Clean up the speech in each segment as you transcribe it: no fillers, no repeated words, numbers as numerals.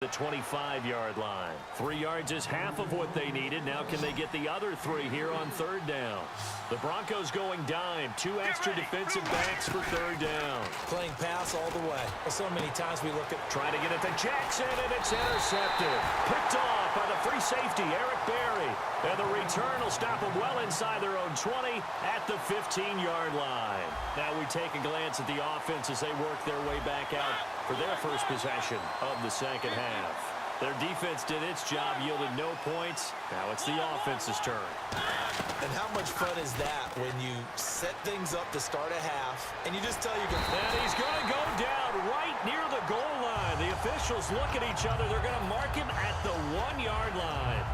the 25-yard line. 3 yards is half of what they needed. Now can they get the other 3 here on third down? The Broncos going dime. 2 extra defensive backs for third down. Playing pass all the way. Well, so many times we look at... Trying to get it to Jackson, and it's intercepted. Picked off by the free safety, Eric Berry. And the return will stop them well inside their own 20 at the 15-yard line. Now we take a glance at the offense as they work their way back out for their first possession of the second half. Their defense did its job, yielded no points. Now it's the offense's turn. And how much fun is that when you set things up to start a half, and you just tell you... And he's going to go down right near the goal line. The officials look at each other. They're going to mark him at the 1-yard line.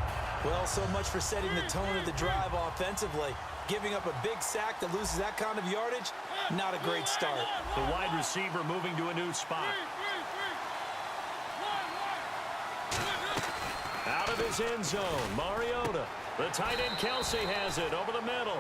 Well, so much for setting the tone of the drive offensively. Giving up a big sack that loses that kind of yardage, not a great start. The wide receiver moving to a new spot. Out of his end zone, Mariota. The tight end Kelsey has it over the middle.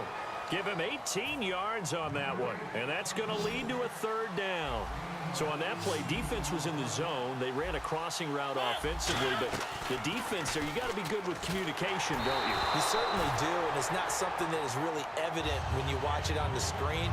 Give him 18 yards on that one, and that's going to lead to a third down. So on that play, defense was in the zone. They ran a crossing route offensively, but the defense there, you got to be good with communication, don't you? You certainly do, and it's not something that is really evident when you watch it on the screen.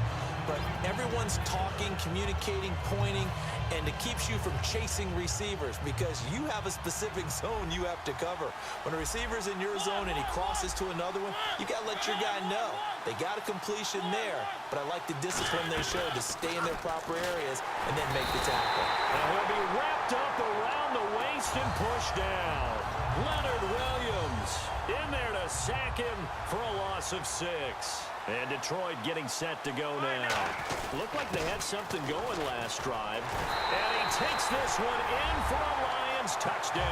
But everyone's talking, communicating, pointing, and it keeps you from chasing receivers because you have a specific zone you have to cover. When a receiver's in your zone and he crosses to another one, you got to let your guy know. They got a completion there, but I like the discipline they showed to stay in their proper areas and then make the tackle. And he'll be wrapped up around the waist and pushed down. Leonard Williams in there to sack him for a loss of 6. And Detroit getting set to go now. Looked like they had something going last drive. And he takes this one in for a Lions touchdown.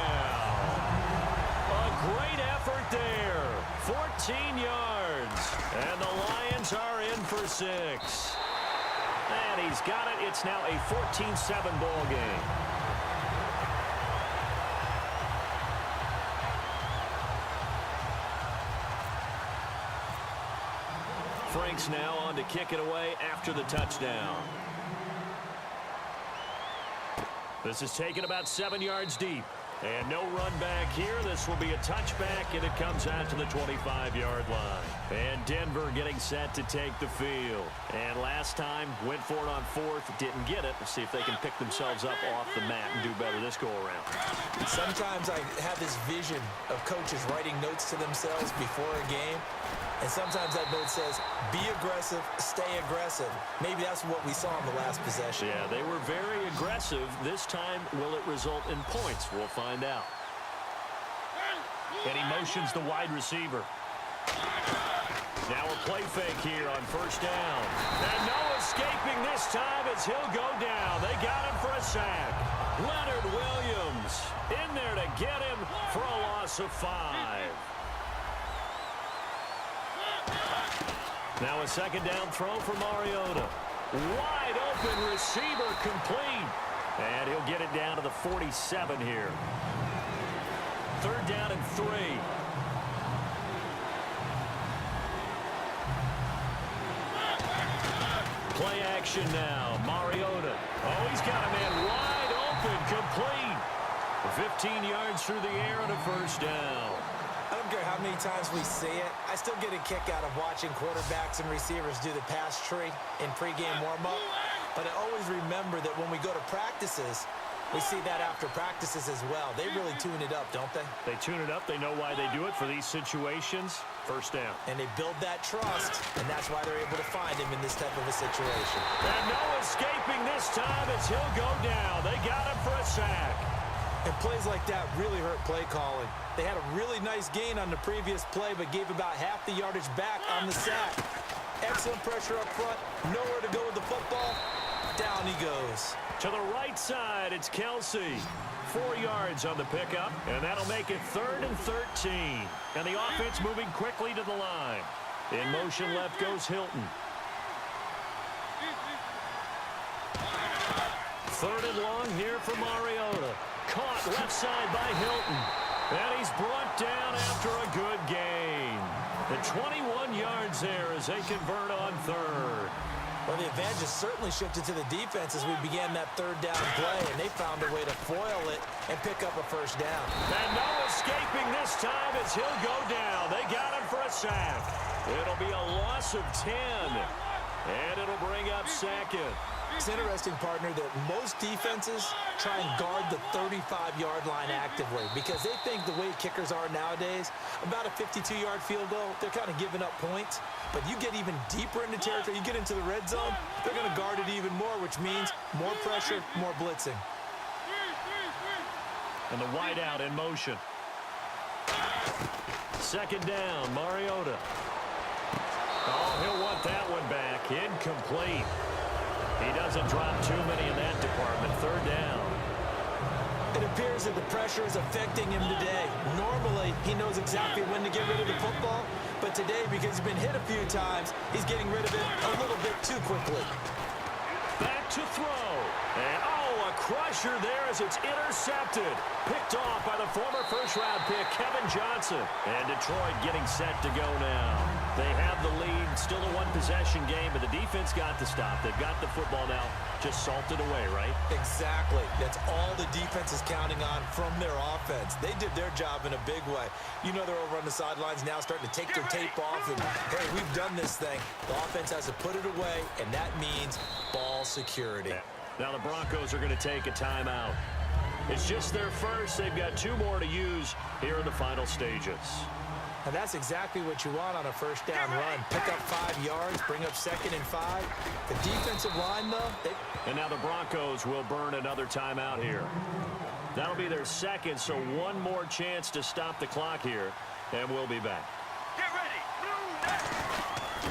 A great effort there. 14 yards. And the Lions are in for 6. And he's got it. It's now a 14-7 ball game. Franks now on to kick it away after the touchdown. This is taken about 7 yards deep. And no run back here. This will be a touchback, and it comes out to the 25-yard line. And Denver getting set to take the field. And last time, went for it on 4th, didn't get it. Let's see if they can pick themselves up off the mat and do better this go-around. Sometimes I have this vision of coaches writing notes to themselves before a game. And sometimes that note says, be aggressive, stay aggressive. Maybe that's what we saw in the last possession. Yeah, they were very aggressive. This time, will it result in points? We'll find out. And he motions the wide receiver. Now a play fake here on first down. And no escaping this time as he'll go down. They got him for a sack. Leonard Williams in there to get him for a loss of 5. Now a second down throw for Mariota. Wide open receiver complete. And he'll get it down to the 47 here. Third down and 3. Play action now. Mariota. Oh, he's got a man wide open, complete. 15 yards through the air and a first down. I don't care how many times we see it. I still get a kick out of watching quarterbacks and receivers do the pass tree in pregame warm-up. But I always remember that when we go to practices, we see that after practices as well. They really tune it up, don't they? They tune it up. They know why they do it for these situations. First down. And they build that trust, and that's why they're able to find him in this type of a situation. And no escaping this time as he'll go down. They got him for a sack. And plays like that really hurt play calling. They had a really nice gain on the previous play, but gave about half the yardage back on the sack. Excellent pressure up front. Nowhere to go with the football. Down he goes. To the right side, it's Kelsey. 4 yards on the pickup, and that'll make it 3rd and 13. And the offense moving quickly to the line. In motion left goes Hilton. 3rd and long here for Mariota. Caught left side by Hilton. And he's brought down after a good gain. The 21 yards there as they convert on 3rd. Well, the advantage has certainly shifted to the defense as we began that third down play, and they found a way to foil it and pick up a first down. And no escaping this time as he'll go down. They got him for a sack. It'll be a loss of 10, and it'll bring up second. It's interesting, partner, that most defenses try and guard the 35-yard line actively because they think the way kickers are nowadays, about a 52-yard field goal, they're kind of giving up points. But you get even deeper into territory, you get into the red zone, they're going to guard it even more, which means more pressure, more blitzing. And the wideout in motion. Second down, Mariota. Oh, he'll want that one back. Incomplete. He doesn't drop too many in that department. Third down. It appears that the pressure is affecting him today. Normally, he knows exactly when to get rid of the football, but today, because he's been hit a few times, he's getting rid of it a little bit too quickly. Back to throw. And, a crusher there as it's intercepted. Picked off by the former first-round pick, Kevin Johnson. And Detroit getting set to go now. They have the lead, still a one-possession game, but the defense got the stop. They've got the football now, just salted away, right? Exactly. That's all the defense is counting on from their offense. They did their job in a big way. You know they're over on the sidelines now starting to take their tape off, and, hey, we've done this thing. The offense has to put it away, and that means ball security. Yeah. Now the Broncos are going to take a timeout. It's just their first. They've got two more to use here in the final stages. And that's exactly what you want on a first down run. Pick up 5 yards, bring up 2nd and 5. The defensive line, though, And now the Broncos will burn another timeout here. That'll be their second, so one more chance to stop the clock here, and we'll be back. Get ready.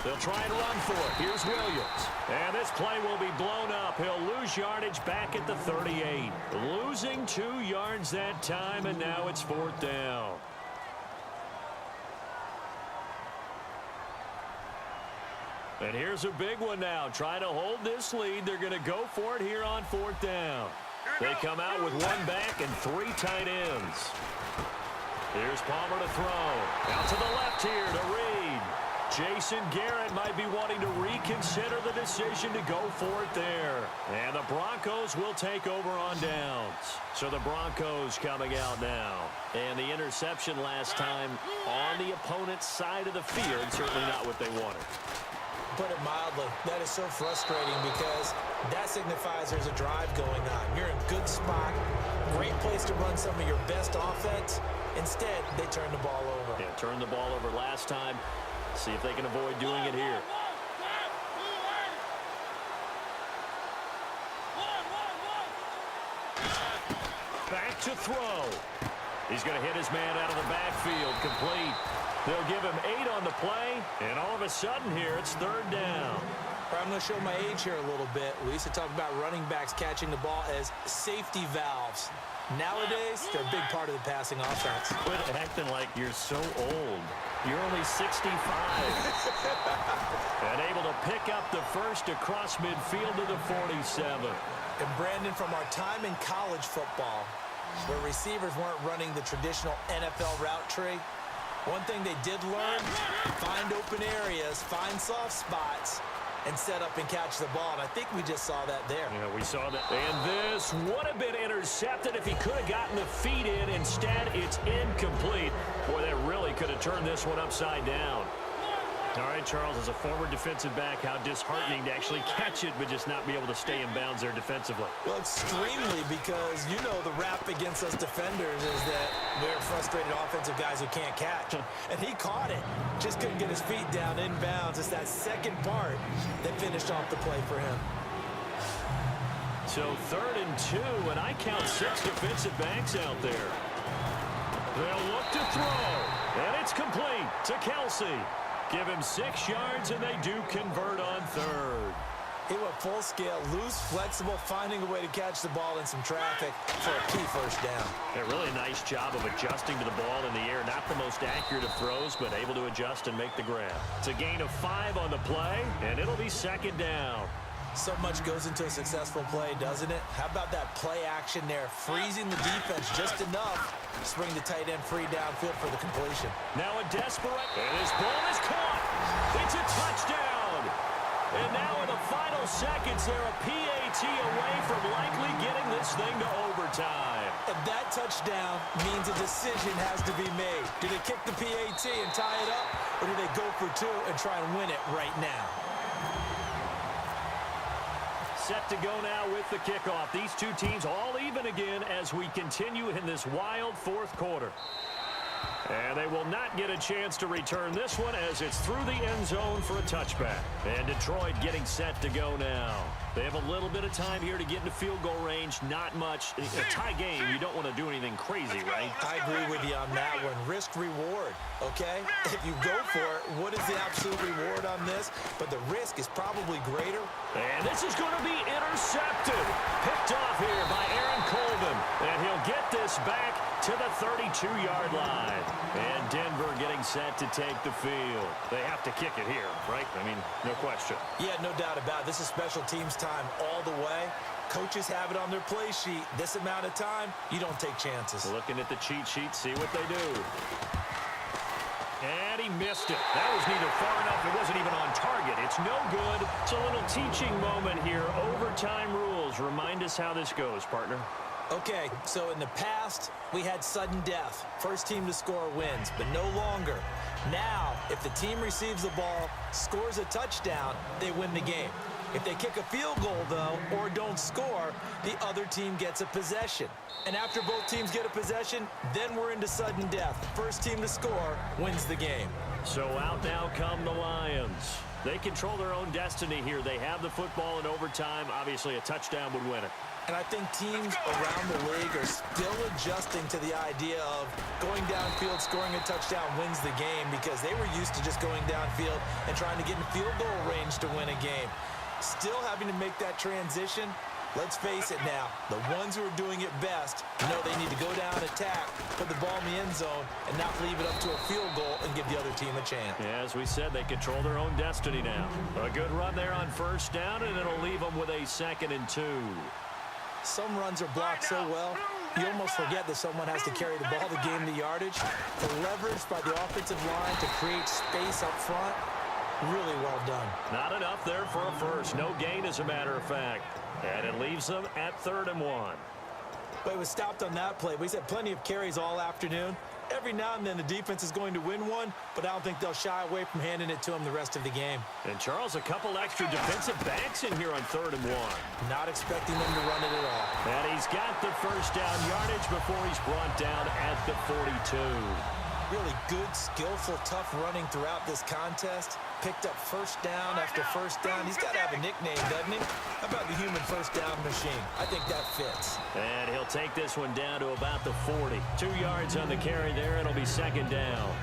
They'll try and run for it. Here's Williams. And this play will be blown up. He'll lose yardage back at the 38. Losing 2 yards that time, and now it's 4th down. And here's a big one now. Trying to hold this lead. They're going to go for it here on 4th down. They come out with 1 back and 3 tight ends. Here's Palmer to throw. Out to the left here to Reed. Jason Garrett might be wanting to reconsider the decision to go for it there. And the Broncos will take over on downs. So the Broncos coming out now. And the interception last time on the opponent's side of the field. Certainly not what they wanted. Put it mildly, that is so frustrating because that signifies there's a drive going on. You're in a good spot, great place to run some of your best offense. Instead, they turn the ball over. Yeah, turned the ball over last time. See if they can avoid doing it here. Back to throw. He's going to hit his man out of the backfield. Complete. They'll give him 8 on the play, and all of a sudden here, it's 3rd down. I'm going to show my age here a little bit. We used to talk about running backs catching the ball as safety valves. Nowadays, they're a big part of the passing offense. Quit acting like you're so old. You're only 65. And able to pick up the first across midfield to the 47. And Brandon, from our time in college football, where receivers weren't running the traditional NFL route tree, one thing they did learn, find open areas, find soft spots, and set up and catch the ball. And I think we just saw that there. Yeah, we saw that. And this would have been intercepted if he could have gotten the feet in. Instead, it's incomplete. Boy, that really could have turned this one upside down. All right, Charles, as a former defensive back, how disheartening to actually catch it, but just not be able to stay in bounds there defensively. Well, extremely, because you know the rap against us defenders is that we're frustrated offensive guys who can't catch. And he caught it, just couldn't get his feet down in bounds. It's that second part that finished off the play for him. So 3rd and 2, and I count 6 defensive backs out there. They'll look to throw, and it's complete to Kelsey. Give him 6 yards, and they do convert on 3rd. He went full scale, loose, flexible, finding a way to catch the ball in some traffic for a key first down. A really nice job of adjusting to the ball in the air. Not the most accurate of throws, but able to adjust and make the grab. It's a gain of 5 on the play, and it'll be 2nd down. So much goes into a successful play, doesn't it? How about that play action there, freezing the defense just enough to bring the tight end free downfield for the completion. Now a desperate, and his ball is caught. It's a touchdown. And now in the final seconds, they're a PAT away from likely getting this thing to overtime. And that touchdown means a decision has to be made. Do they kick the PAT and tie it up, or do they go for two and try and win it right now? Set to go now with the kickoff. These two teams all even again as we continue in this wild fourth quarter. And they will not get a chance to return this one as it's through the end zone for a touchback. And Detroit getting set to go now. They have a little bit of time here to get into field goal range. Not much. A tie game, you don't want to do anything crazy, right? I agree with you on that one. Risk reward, okay? If you go for it, what is the absolute reward on this? But the risk is probably greater. And this is going to be intercepted. Picked off here by Aaron Colvin. And he'll get this back to the 32-yard line. And Denver getting set to take the field. They have to kick it here, right? I mean, no question. Yeah, no doubt about it. This is special teams time all the way. Coaches have it on their play sheet. This amount of time, you don't take chances. Looking at the cheat sheet, see what they do. And he missed it. That was neither far enough. It wasn't even on target. It's no good. It's a little teaching moment here. Overtime rules. Remind us how this goes, partner. Okay, so in the past, we had sudden death. First team to score wins, but no longer. Now, if the team receives the ball, scores a touchdown, they win the game. If they kick a field goal, though, or don't score, the other team gets a possession. And after both teams get a possession, then we're into sudden death. First team to score wins the game. So out now come the Lions. They control their own destiny here. They have the football in overtime. Obviously, a touchdown would win it. And I think teams around the league are still adjusting to the idea of going downfield, scoring a touchdown wins the game because they were used to just going downfield and trying to get in field goal range to win a game. Still having to make that transition. Let's face it now, the ones who are doing it best know they need to go down, attack, put the ball in the end zone, and not leave it up to a field goal and give the other team a chance. Yeah, as we said, they control their own destiny now. A good run there on first down, and it'll leave them with a 2nd and 2. Some runs are blocked so well, you almost forget that someone has to carry the ball to gain the yardage. The leverage by the offensive line to create space up front, really well done. Not enough there for a first. No gain, as a matter of fact. And it leaves them at 3rd and 1. But it was stopped on that play. We had plenty of carries all afternoon. Every now and then the defense is going to win one, but I don't think they'll shy away from handing it to them the rest of the game. And Charles, a couple extra defensive backs in here on 3rd and 1. Not expecting them to run it at all. And he's got the first down yardage before he's brought down at the 42. Really good, skillful, tough running throughout this contest. Picked up first down after first down. He's got to have a nickname, doesn't he? How about the human first down machine? I think that fits. And he'll take this one down to about the 40. 2 yards on the carry there. It'll be 2nd down.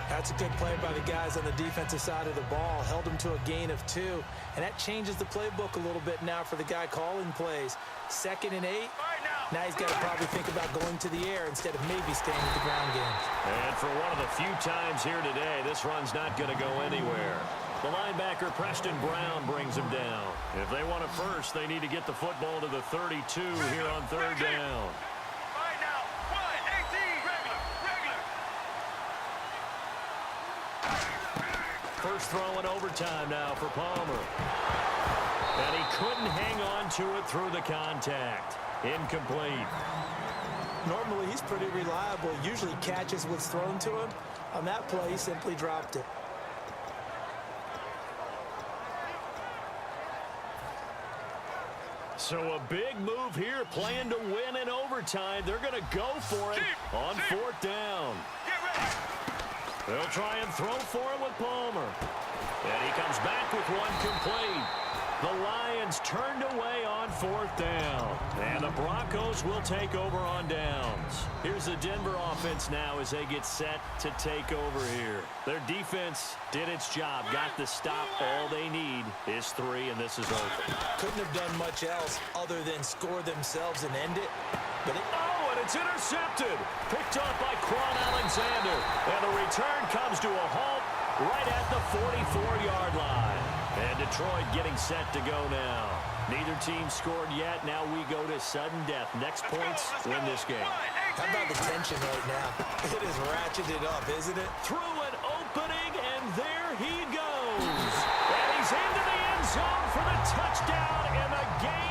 That's a good play by the guys on the defensive side of the ball. Held him to a gain of 2. And that changes the playbook a little bit now for the guy calling plays. 2nd and 8. Now he's got to probably think about going to the air instead of maybe staying with the ground game. And for one of the few times here today, this run's not going to go anywhere. The linebacker, Preston Brown, brings him down. If they want a first, they need to get the football to the 32 here on 3rd down. First throw in overtime now for Palmer. And he couldn't hang on to it through the contact. Incomplete. Normally, he's pretty reliable. Usually catches what's thrown to him. On that play, he simply dropped it. So a big move here, playing to win in overtime. They're going to go for it on 4th down. They'll try and throw for it with Palmer. And he comes back with one complete. The Lions turned away on 4th down. And the Broncos will take over on downs. Here's the Denver offense now as they get set to take over here. Their defense did its job, got the stop. All they need is 3, and this is over. Couldn't have done much else other than score themselves and end it. But and it's intercepted. Picked off by Quan Alexander. And the return comes to a halt right at the 44-yard line. And Detroit getting set to go now. Neither team scored yet. Now we go to sudden death. Next points win this game. How about the tension right now? It is ratcheted up, isn't it? Through an opening, and there he goes. And he's into the end zone for the touchdown, and the game